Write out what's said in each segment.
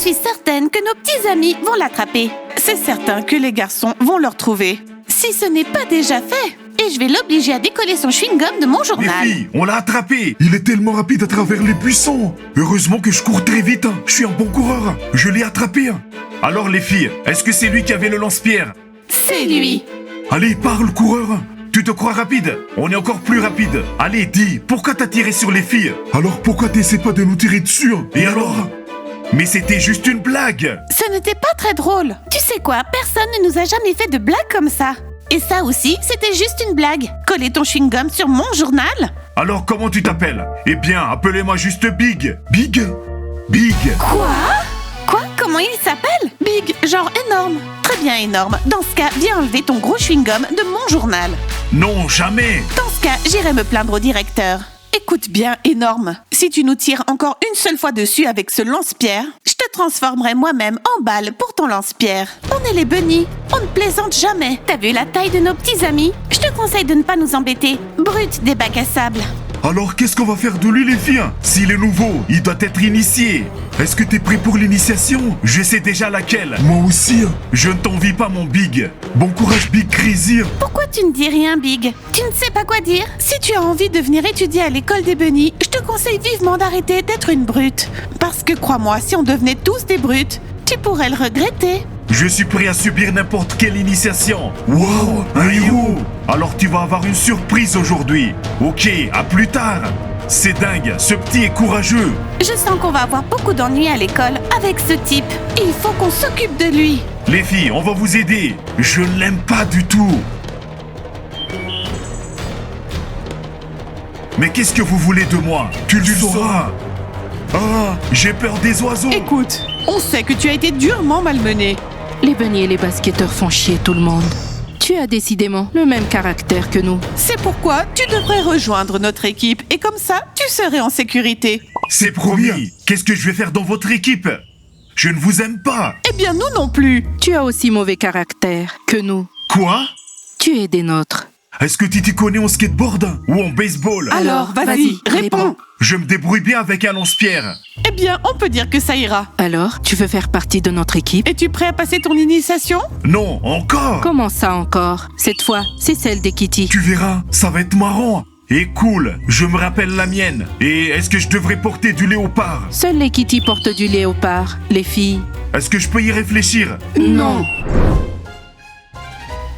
suis certaine que nos petits amis vont l'attraper. C'est certain que les garçons vont le retrouver. Si ce n'est pas déjà fait. Et je vais l'obliger à décoller son chewing-gum de mon journal. Les filles, on l'a attrapé. Il est tellement rapide à travers les buissons. Heureusement que je cours très vite. Je suis un bon coureur. Je l'ai attrapé. Alors les filles, est-ce que c'est lui qui avait le lance-pierre? C'est lui. Allez, parle, coureur. Tu te crois rapide? On est encore plus rapide. Allez, dis, pourquoi t'as tiré sur les filles? Alors pourquoi t'essaies pas de nous tirer dessus? Et alors? Mais c'était juste une blague. Ce n'était pas très drôle. Tu sais quoi, personne ne nous a jamais fait de blague comme ça. Et ça aussi, c'était juste une blague. Coller ton chewing-gum sur mon journal? Alors comment tu t'appelles? Eh bien, appelez-moi juste Big. Big? Big. Quoi? Quoi? Comment il s'appelle? Big, genre énorme. Très bien, énorme. Dans ce cas, viens enlever ton gros chewing-gum de mon journal. Non, jamais. Dans ce cas, j'irai me plaindre au directeur. Écoute bien, énorme. Si tu nous tires encore une seule fois dessus avec ce lance-pierre, je te transformerai moi-même en balle pour ton lance-pierre. On est les bunnies. On ne plaisante jamais. T'as vu la taille de nos petits amis? Je te conseille de ne pas nous embêter. Brut des bacs à sable. Alors qu'est-ce qu'on va faire de lui les filles? S'il est nouveau, il doit être initié. Est-ce que t'es prêt pour l'initiation? Je sais déjà laquelle. Moi aussi. Je ne t'envie pas mon Big. Bon courage Big Crazy. Pourquoi tu ne dis rien, Big? Tu ne sais pas quoi dire? Si tu as envie de venir étudier à l'école des bunnies, je te conseille vivement d'arrêter d'être une brute. Parce que crois-moi, si on devenait tous des brutes, tu pourrais le regretter. Je suis prêt à subir n'importe quelle initiation. Wow, un héros. Alors tu vas avoir une surprise aujourd'hui. Ok, à plus tard. C'est dingue, ce petit est courageux. Je sens qu'on va avoir beaucoup d'ennuis à l'école avec ce type. Il faut qu'on s'occupe de lui. Les filles, on va vous aider. Je ne l'aime pas du tout. Mais qu'est-ce que vous voulez de moi? Tu le sauras. Ah, j'ai peur des oiseaux. Écoute, on sait que tu as été durement malmené. Les bunnies et les basketteurs font chier tout le monde. Tu as décidément le même caractère que nous. C'est pourquoi tu devrais rejoindre notre équipe et comme ça, tu serais en sécurité. C'est promis. Qu'est-ce que je vais faire dans votre équipe? Je ne vous aime pas. Eh bien, nous non plus. Tu as aussi mauvais caractère que nous. Quoi? Tu es des nôtres. Est-ce que tu t'y connais en skateboard ou en baseball? Alors, vas-y, réponds. Je me débrouille bien avec un lance-pierre. Eh bien, on peut dire que ça ira. Alors, tu veux faire partie de notre équipe? Es-tu prêt à passer ton initiation? Non, encore. Comment ça encore? Cette fois, c'est celle des Kitty. Tu verras, ça va être marrant. Et cool, je me rappelle la mienne. Et est-ce que je devrais porter du léopard? Seules les Kitty portent du léopard. Les filles... Est-ce que je peux y réfléchir? Non.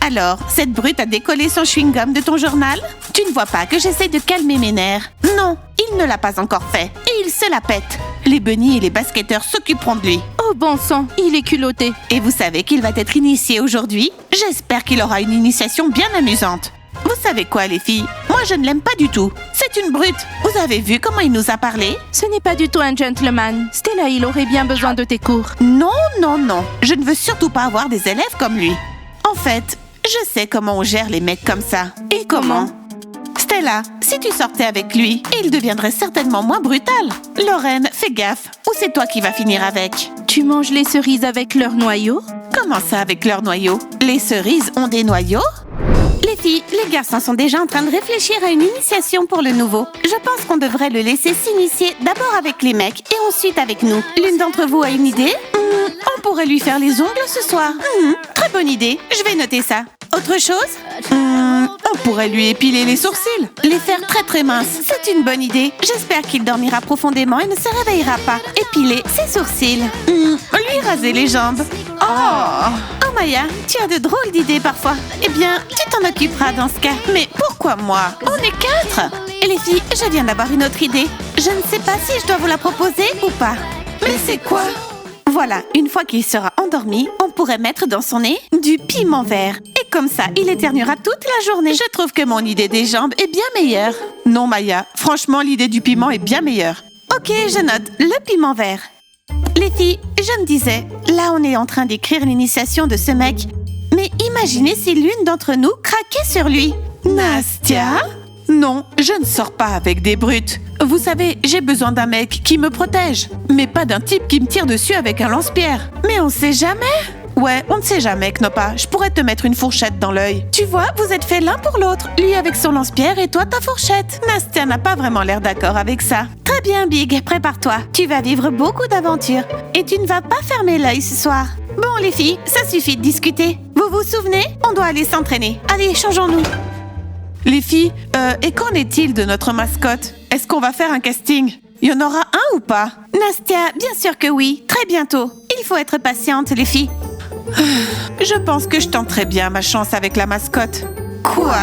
Alors, cette brute a décollé son chewing-gum de ton journal? Tu ne vois pas que j'essaie de calmer mes nerfs? Non, il ne l'a pas encore fait. Et il se la pète. Les bunnies et les basketteurs s'occuperont de lui. Oh bon sang, il est culotté. Et vous savez qu'il va être initié aujourd'hui? J'espère qu'il aura une initiation bien amusante. Vous savez quoi, les filles? Moi, je ne l'aime pas du tout. C'est une brute. Vous avez vu comment il nous a parlé? Ce n'est pas du tout un gentleman. Stella, il aurait bien besoin de tes cours. Non, non, non. Je ne veux surtout pas avoir des élèves comme lui. En fait, je sais comment on gère les mecs comme ça. Et comment? Stella, si tu sortais avec lui, il deviendrait certainement moins brutal. Lorraine, fais gaffe. Ou c'est toi qui vas finir avec? Tu manges les cerises avec leur noyau? Comment ça avec leur noyau? Les cerises ont des noyaux? Les filles, les garçons sont déjà en train de réfléchir à une initiation pour le nouveau. Je pense qu'on devrait le laisser s'initier d'abord avec les mecs et ensuite avec nous. L'une d'entre vous a une idée? On pourrait lui faire les ongles ce soir. Très bonne idée, je vais noter ça. Autre chose? On pourrait lui épiler les sourcils. Les faire très très minces. C'est une bonne idée. J'espère qu'il dormira profondément et ne se réveillera pas. Épiler ses sourcils. Lui raser les jambes. Oh Maya, tu as de drôles d'idées parfois. Eh bien, tu t'en occuperas dans ce cas. Mais pourquoi moi? On est 4. Et les filles, je viens d'avoir une autre idée. Je ne sais pas si je dois vous la proposer ou pas. Mais c'est quoi? Voilà, une fois qu'il sera endormi, on pourrait mettre dans son nez du piment vert. Et comme ça, il éternuera toute la journée. Je trouve que mon idée des jambes est bien meilleure. Non, Maya, franchement, l'idée du piment est bien meilleure. Ok, je note le piment vert. Les filles, je me disais, là on est en train d'écrire l'initiation de ce mec. Mais imaginez si l'une d'entre nous craquait sur lui. Nastia? Non, je ne sors pas avec des brutes. Vous savez, j'ai besoin d'un mec qui me protège, mais pas d'un type qui me tire dessus avec un lance-pierre. Mais on sait jamais. Ouais, on ne sait jamais, Knopa. Je pourrais te mettre une fourchette dans l'œil. Tu vois, vous êtes faits l'un pour l'autre. Lui avec son lance-pierre et toi ta fourchette. Nastia n'a pas vraiment l'air d'accord avec ça. Très bien, Big, prépare-toi. Tu vas vivre beaucoup d'aventures. Et tu ne vas pas fermer l'œil ce soir. Bon, les filles, ça suffit de discuter. Vous vous souvenez? On doit aller s'entraîner. Allez, changeons-nous. Les filles, et qu'en est-il de notre mascotte? Est-ce qu'on va faire un casting? Il y en aura un ou pas? Nastia, bien sûr que oui. Très bientôt. Il faut être patiente, les filles. Je pense que je tenterai bien ma chance avec la mascotte. Quoi?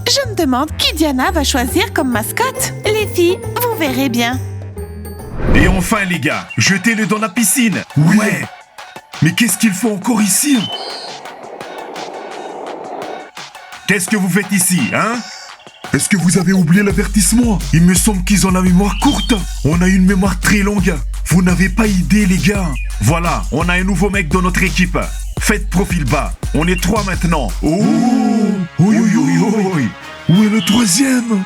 Je me demande qui Diana va choisir comme mascotte. Les filles, vous verrez bien. Et enfin, les gars, jetez-le dans la piscine. Ouais. Mais qu'est-ce qu'il faut encore ici? Qu'est-ce que vous faites ici, hein? Est-ce que vous avez oublié l'avertissement? Il me semble qu'ils ont la mémoire courte. On a une mémoire très longue. Vous n'avez pas idée, les gars. Voilà, on a un nouveau mec dans notre équipe. Faites profil bas. On est 3 maintenant. Oh! Oui, oui, oui, oui. Où est le troisième?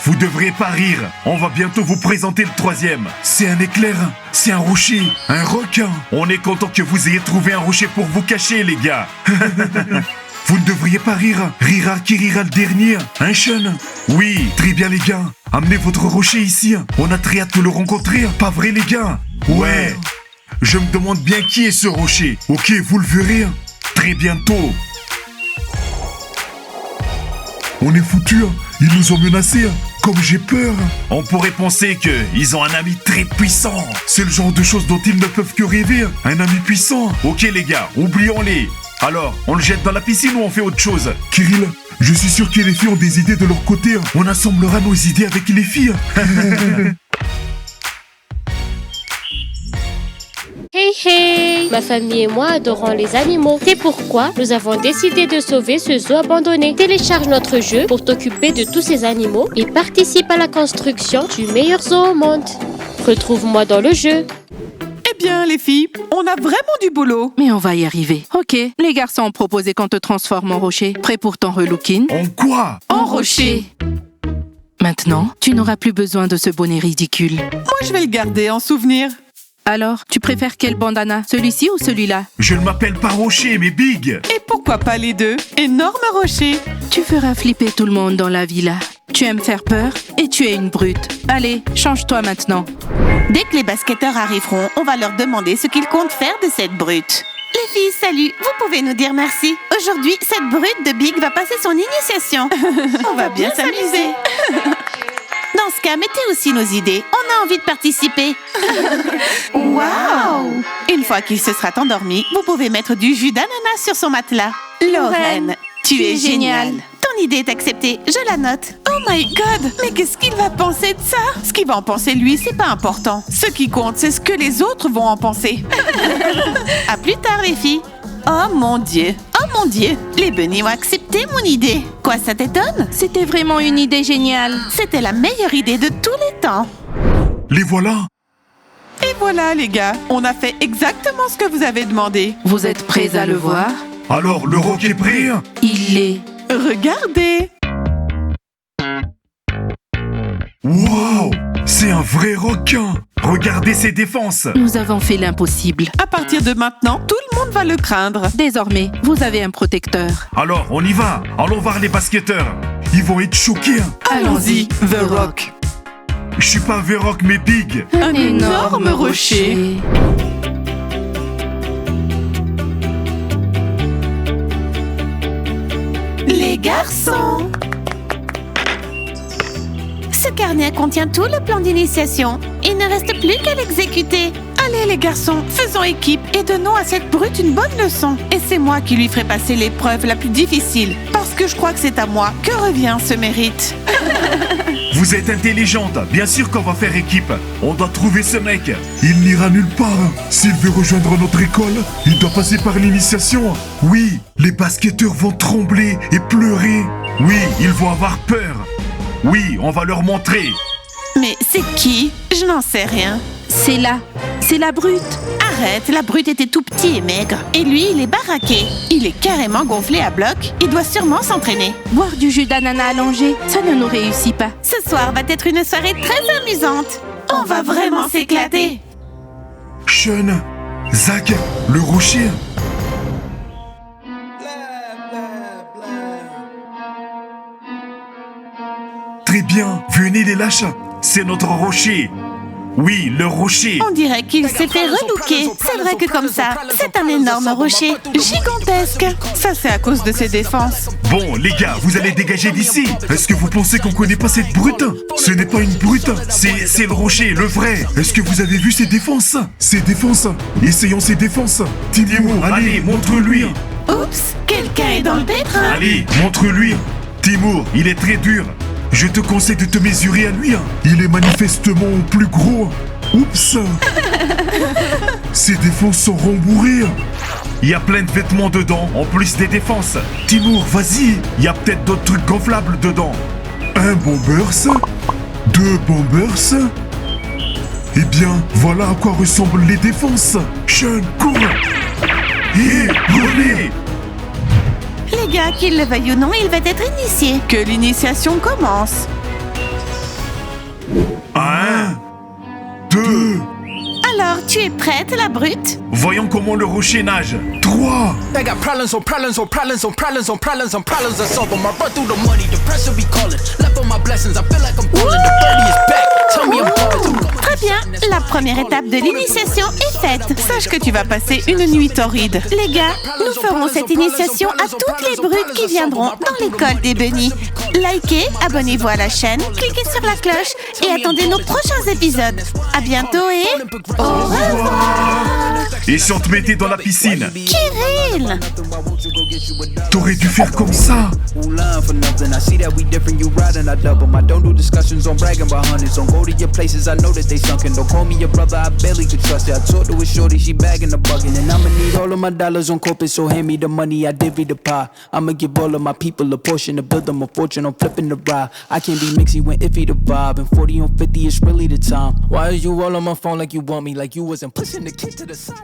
Vous devriez pas rire. On va bientôt vous présenter le troisième. C'est un éclair, c'est un rocher, un requin. On est content que vous ayez trouvé un rocher pour vous cacher, les gars. Vous ne devriez pas rire. Rira qui rira le dernier. Hein, Sean? Oui, très bien, les gars. Amenez votre rocher ici. On a très hâte de le rencontrer. Pas vrai, les gars? Ouais. Je me demande bien qui est ce rocher. Ok, vous le verrez très bientôt. On est foutus. Ils nous ont menacés. Comme j'ai peur. On pourrait penser qu'ils ont un ami très puissant. C'est le genre de choses dont ils ne peuvent que rêver. Un ami puissant. Ok, les gars, oublions-les. Alors, on le jette dans la piscine ou on fait autre chose? Kirill, je suis sûr que les filles ont des idées de leur côté. On assemblera nos idées avec les filles. Hey hey! Ma famille et moi adorons les animaux. C'est pourquoi nous avons décidé de sauver ce zoo abandonné. Télécharge notre jeu pour t'occuper de tous ces animaux et participe à la construction du meilleur zoo au monde. Retrouve-moi dans le jeu. Eh bien, les filles, on a vraiment du boulot. Mais on va y arriver. Ok, les garçons ont proposé qu'on te transforme en rocher. Prêt pour ton relooking? En quoi? En rocher. Maintenant, tu n'auras plus besoin de ce bonnet ridicule. Moi, je vais le garder en souvenir. Alors, tu préfères quel bandana? Celui-ci ou celui-là? Je ne m'appelle pas Rocher, mais Big. Et pourquoi pas les deux? Énorme rocher. Tu feras flipper tout le monde dans la villa. Tu aimes faire peur et tu es une brute. Allez, change-toi maintenant. Dès que les basketteurs arriveront, on va leur demander ce qu'ils comptent faire de cette brute. Les filles, salut. Vous pouvez nous dire merci. Aujourd'hui, cette brute de Big va passer son initiation. On va bien s'amuser. Dans ce cas, mettez aussi nos idées. On a envie de participer. Waouh! Une fois qu'il se sera endormi, vous pouvez mettre du jus d'ananas sur son matelas. Lorraine, tu es géniale. Ton idée est acceptée, je la note. Oh my god! Mais qu'est-ce qu'il va penser de ça? Ce qu'il va en penser lui, c'est pas important. Ce qui compte, c'est ce que les autres vont en penser. À plus tard, les filles. Oh mon Dieu! Oh mon Dieu! Les bunnies ont accepté mon idée. Quoi, ça t'étonne? C'était vraiment une idée géniale. C'était la meilleure idée de tous les temps. Les voilà. Et voilà, les gars, on a fait exactement ce que vous avez demandé. Vous êtes prêts à le voir? Alors, le roc est prêt? Il l'est. Regardez! Wow! C'est un vrai requin! Regardez ses défenses! Nous avons fait l'impossible. À partir de maintenant, tout le monde va le craindre. Désormais, vous avez un protecteur. Alors, on y va! Allons voir les basketteurs! Ils vont être choqués! Allons-y, The Rock. Je suis pas V-Rock, mais Big! Un énorme rocher. Les garçons! Ce carnet contient tout le plan d'initiation. Il ne reste plus qu'à l'exécuter. Allez les garçons, faisons équipe et donnons à cette brute une bonne leçon. Et c'est moi qui lui ferai passer l'épreuve la plus difficile. Parce que je crois que c'est à moi que revient ce mérite. Vous êtes intelligente, bien sûr qu'on va faire équipe. On doit trouver ce mec. Il n'ira nulle part. S'il veut rejoindre notre école, il doit passer par l'initiation. Oui, les basketteurs vont trembler et pleurer. Oui, ils vont avoir peur. Oui, on va leur montrer. Mais c'est qui? Je n'en sais rien. C'est là. C'est la brute. Arrête, la brute était tout petit et maigre. Et lui, il est baraqué. Il est carrément gonflé à bloc. Il doit sûrement s'entraîner. Boire du jus d'ananas allongé, ça ne nous réussit pas. Ce soir va être une soirée très amusante. On va vraiment s'éclater. Sean, Zach, le rocher. Très bien, venez les lâches. C'est notre rocher. Oui, le rocher. On dirait qu'il s'est fait relooker. C'est vrai que comme ça, c'est un énorme rocher, gigantesque. Ça, c'est à cause de ses défenses. Bon, les gars, vous allez dégager d'ici. Est-ce que vous pensez qu'on connaît pas cette brute? Ce n'est pas une brute, c'est le rocher, le vrai. Est-ce que vous avez vu ses défenses? Ses défenses. Essayons ses défenses. Timur, allez, montre-lui. Oups, quelqu'un est dans le pétrin. Allez, montre-lui. Timur, il est très dur. Je te conseille de te mesurer à lui. Il est manifestement plus gros. Oups. Ses défenses sont rembourrées. Il y a plein de vêtements dedans, en plus des défenses. Timur, vas-y. Il y a peut-être d'autres trucs gonflables dedans. Un bombers. 2 bombers. Eh bien, voilà à quoi ressemblent les défenses. Sean, cours. Et roulez. Les gars, qu'il le veuille ou non, il va être initié. Que l'initiation commence. 1, 2. Alors, tu es prête, la brute? Voyons comment le rocher nage. 3. I got problems on problems on problems on problems on problems on problems to solve 'em. I run through the money, the pressure be calling. Left on my blessings, I feel like I'm falling. The birdie is back. Tell me I'm falling. Très bien, la première étape de l'initiation est faite. Sache que tu vas passer une nuit torride. Les gars, nous ferons cette initiation à toutes les brutes qui viendront dans l'école des bunnies. Likez, abonnez-vous à la chaîne, cliquez sur la cloche et attendez nos prochains épisodes. À bientôt et au revoir. Et si on te mettait dans la piscine? Kirill! T'aurais dû faire comme ça. For nothing. I see that we different, you riding, I double. I don't do discussions on bragging about hundreds. Don't go to your places, I know that they sunken. Don't call me your brother, I barely could trust it. I talked to a shorty, she bagging the bugging. And I'ma need all of my dollars on corporate, so hand me the money, I divvy the pie. I'ma give all of my people a portion to build them a fortune, I'm flipping the ride. I can't be mixy when iffy the vibe. And 40 on 50 is really the time. Why are you all on my phone like you want me? Like you wasn't pushing the kid to the side?